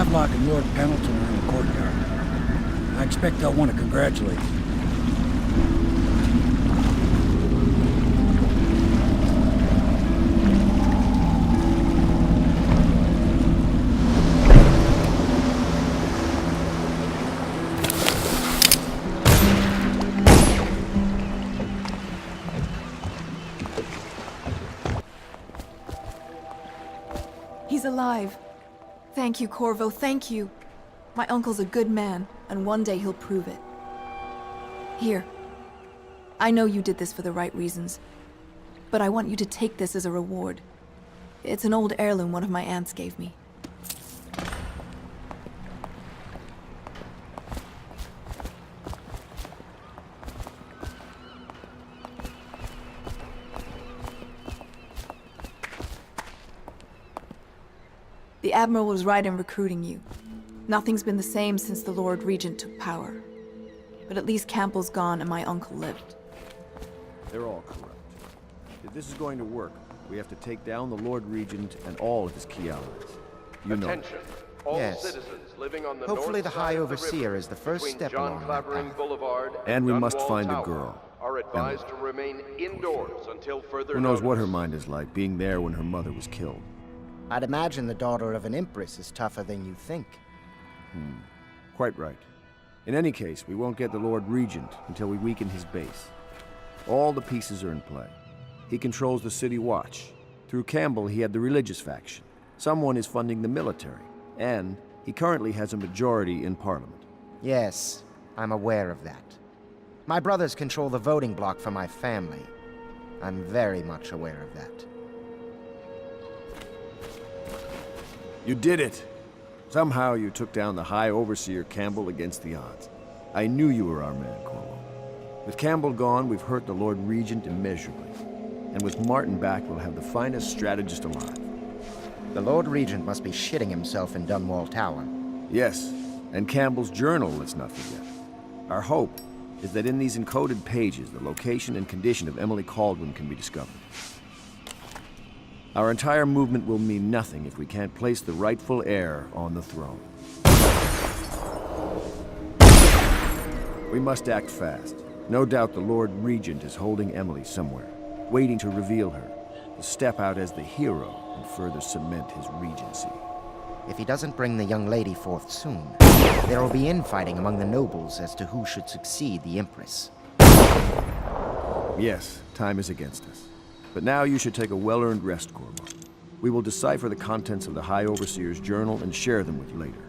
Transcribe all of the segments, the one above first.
Havelock and Lord Pendleton are in the courtyard. I expect they'll want to congratulate you. He's alive. Thank you, Corvo, thank you. My uncle's a good man, and one day he'll prove it. Here. I know you did this for the right reasons, but I want you to take this as a reward. It's an old heirloom one of my aunts gave me. The Admiral was right in recruiting you. Nothing's been the same since the Lord Regent took power. But at least Campbell's gone and my uncle lived. They're all corrupt. If this is going to work, we have to take down the Lord Regent and all of his key allies. You know. Attention. All Yes. citizens living on the Hopefully north the side High of the Overseer river is the first between step John along that Clavering path. Boulevard And we must Dunwall find a Tower girl. are advised to remain indoors until further Who knows what her notice. mind is like, being there when her mother was killed. I'd imagine the daughter of an empress is tougher than you think. Quite right. In any case, we won't get the Lord Regent until we weaken his base. All the pieces are in play. He controls the City Watch. Through Campbell, he had the religious faction. Someone is funding the military. And he currently has a majority in Parliament. Yes, I'm aware of that. My brothers control the voting bloc for my family. I'm very much aware of that. You did it! Somehow you took down the High Overseer Campbell against the odds. I knew you were our man, Corvo. With Campbell gone, we've hurt the Lord Regent immeasurably. And with Martin back, we'll have the finest strategist alive. The Lord Regent must be shitting himself in Dunwall Tower. Yes, and Campbell's journal, let's not forget. Our hope is that in these encoded pages, the location and condition of Emily Kaldwin can be discovered. Our entire movement will mean nothing if we can't place the rightful heir on the throne. We must act fast. No doubt the Lord Regent is holding Emily somewhere, waiting to reveal her, to step out as the hero and further cement his regency. If he doesn't bring the young lady forth soon, there will be infighting among the nobles as to who should succeed the Empress. Yes, time is against us. But now you should take a well-earned rest, Corvo. We will decipher the contents of the High Overseer's journal and share them with you later.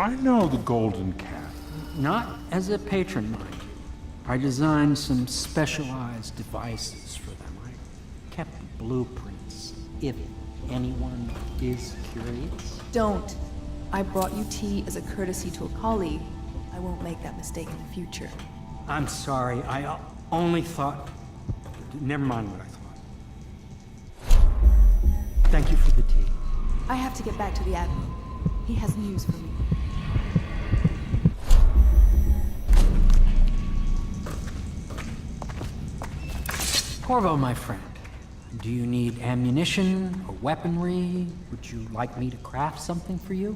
I know the Golden Cat. Not as a patron, mind you. I designed some specialized devices for them. I kept blueprints, if anyone is curious. Don't. I brought you tea as a courtesy to a colleague. I won't make that mistake in the future. I'm sorry, I only thought... Never mind what I thought. Thank you for the tea. I have to get back to the Admiral. He has news for me. Corvo, my friend, do you need ammunition or weaponry? Would you like me to craft something for you?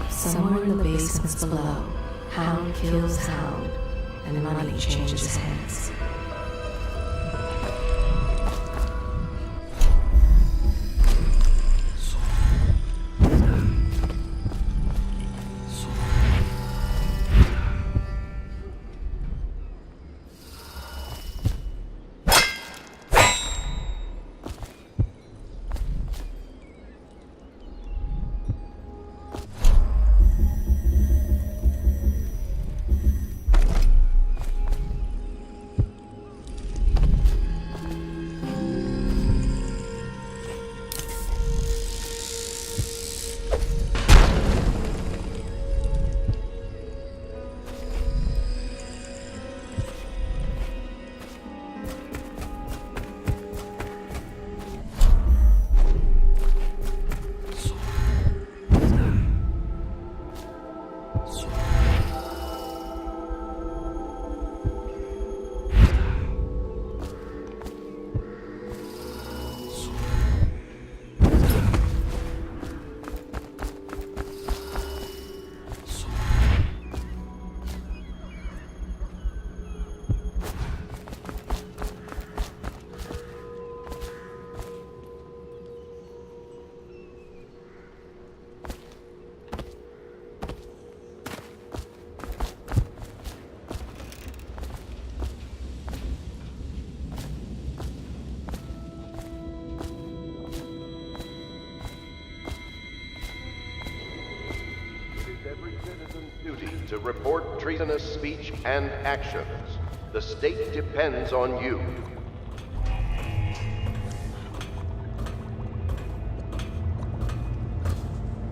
Somewhere in the basements below, hound kills hound, and money changes hands. to report treasonous speech and actions. The state depends on you.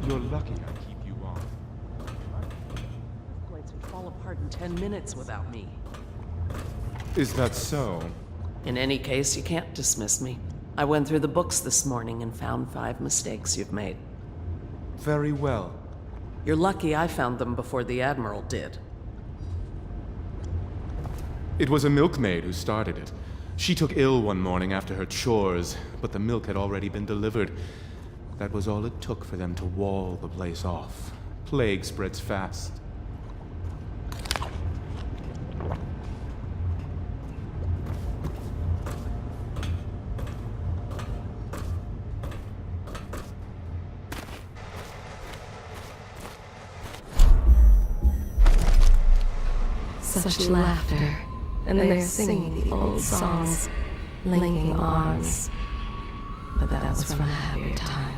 You're lucky I keep you on. Plates would fall apart in 10 minutes without me. Is that so? In any case, you can't dismiss me. I went through the books this morning and found 5 mistakes you've made. Very well. You're lucky I found them before the Admiral did. It was a milkmaid who started it. She took ill one morning after her chores, but the milk had already been delivered. That was all it took for them to wall the place off. Plague spreads fast. Such laughter, and they're singing the old songs, linking arms. But that was from a happier time.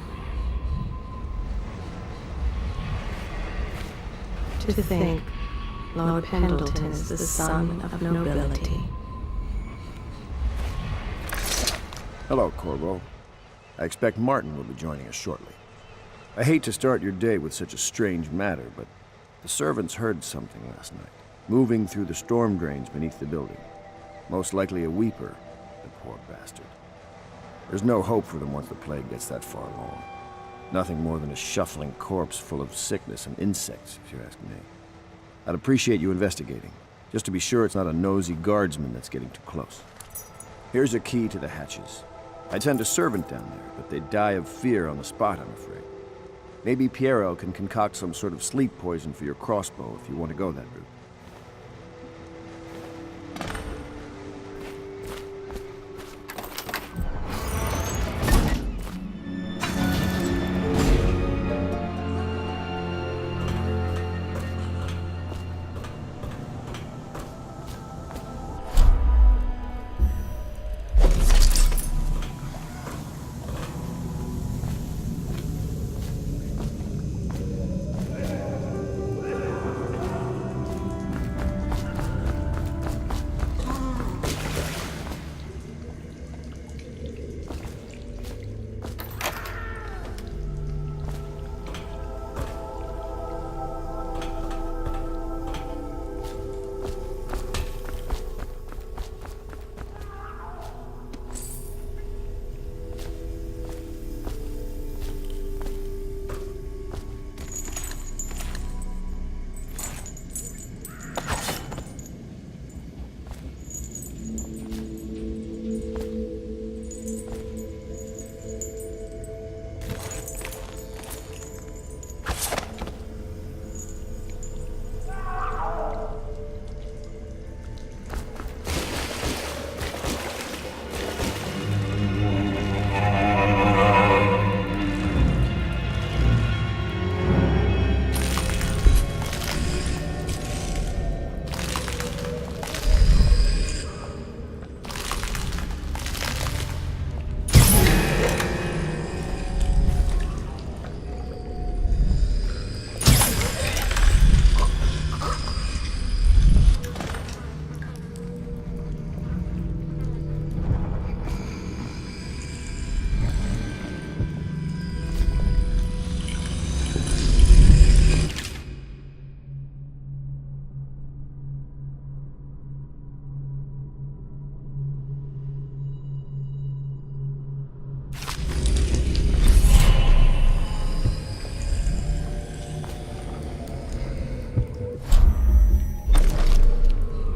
To think Lord Pendleton is the son of nobility. Hello, Corvo. I expect Martin will be joining us shortly. I hate to start your day with such a strange matter, but the servants heard something last night, moving through the storm drains beneath the building. Most likely a weeper, the poor bastard. There's no hope for them once the plague gets that far along. Nothing more than a shuffling corpse full of sickness and insects, if you ask me. I'd appreciate you investigating, just to be sure it's not a nosy guardsman that's getting too close. Here's a key to the hatches. I'd send a servant down there, but they'd die of fear on the spot, I'm afraid. Maybe Piero can concoct some sort of sleep poison for your crossbow if you want to go that route.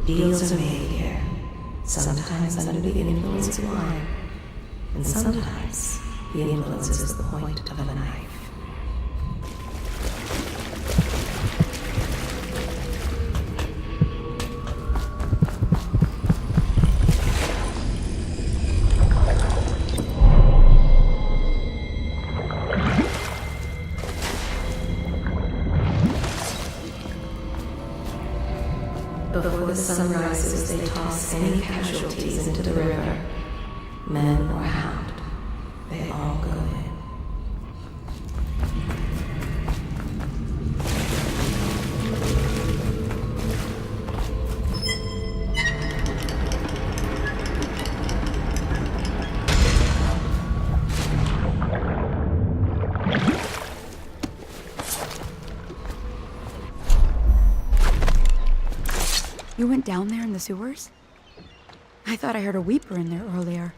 Deals are made here, sometimes under the influence of wine, and sometimes the influence is the point of a knife. Before the sun rises, they toss any casualties into the river. Men or hound, they all go in. went down there in the sewers? I thought I heard a weeper in there earlier.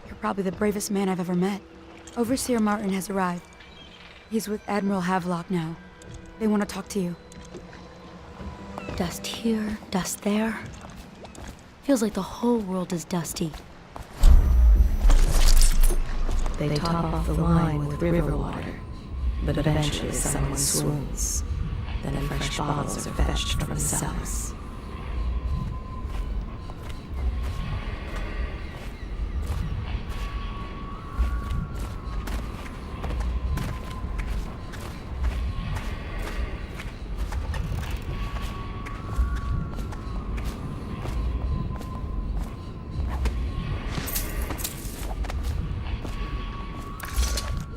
You're probably the bravest man I've ever met. Overseer Martin has arrived. He's with Admiral Havelock now. They want to talk to you. Dust here, dust there. Feels like the whole world is dusty. They top off the wine with river water, but eventually someone swoons. Then fresh bottles are fetched from the cellars.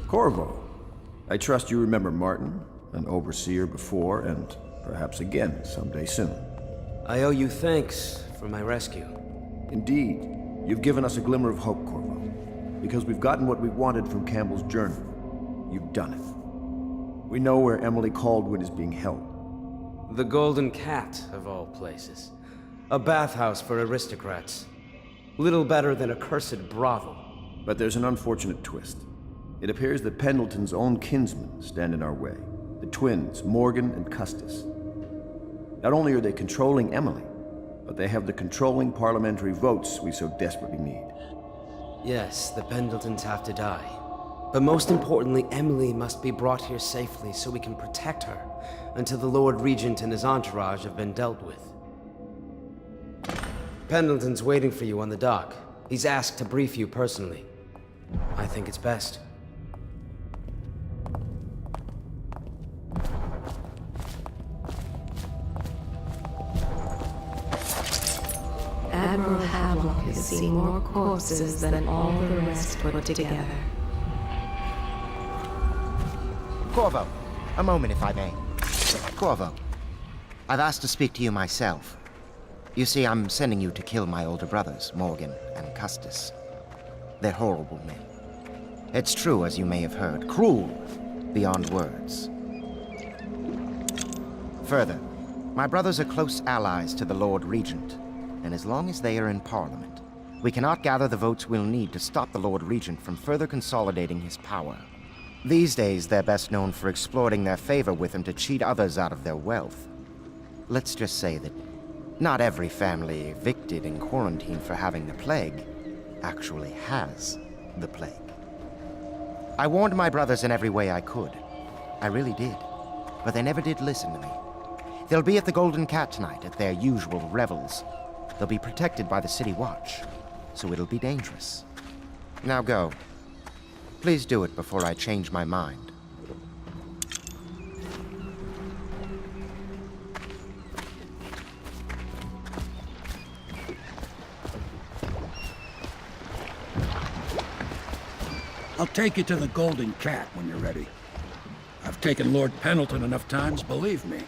Corvo, I trust you remember Martin, an overseer before, and perhaps again someday soon. I owe you thanks for my rescue. Indeed, you've given us a glimmer of hope, Corvo. Because we've gotten what we wanted from Campbell's journal. You've done it. We know where Emily Caldwin is being held. The Golden Cat, of all places. A bathhouse for aristocrats. Little better than a cursed brothel. But there's an unfortunate twist. It appears that Pendleton's own kinsmen stand in our way. The twins, Morgan and Custis. Not only are they controlling Emily, but they have the controlling parliamentary votes we so desperately need. Yes, the Pendletons have to die. But most importantly, Emily must be brought here safely so we can protect her until the Lord Regent and his entourage have been dealt with. Pendleton's waiting for you on the dock. He's asked to brief you personally. I think it's best. Admiral Havelock has seen more corpses than all the rest put together. Corvo, a moment if I may. Corvo, I've asked to speak to you myself. You see, I'm sending you to kill my older brothers, Morgan and Custis. They're horrible men. It's true, as you may have heard, cruel beyond words. Further, my brothers are close allies to the Lord Regent, and as long as they are in Parliament, we cannot gather the votes we'll need to stop the Lord Regent from further consolidating his power. These days, they're best known for exploiting their favor with him to cheat others out of their wealth. Let's just say that not every family evicted in quarantine for having the plague actually has the plague. I warned my brothers in every way I could. I really did. But they never did listen to me. They'll be at the Golden Cat tonight at their usual revels. They'll be protected by the City Watch, so it'll be dangerous. Now go. Please do it before I change my mind. I'll take you to the Golden Cat when you're ready. I've taken Lord Pendleton enough times, believe me.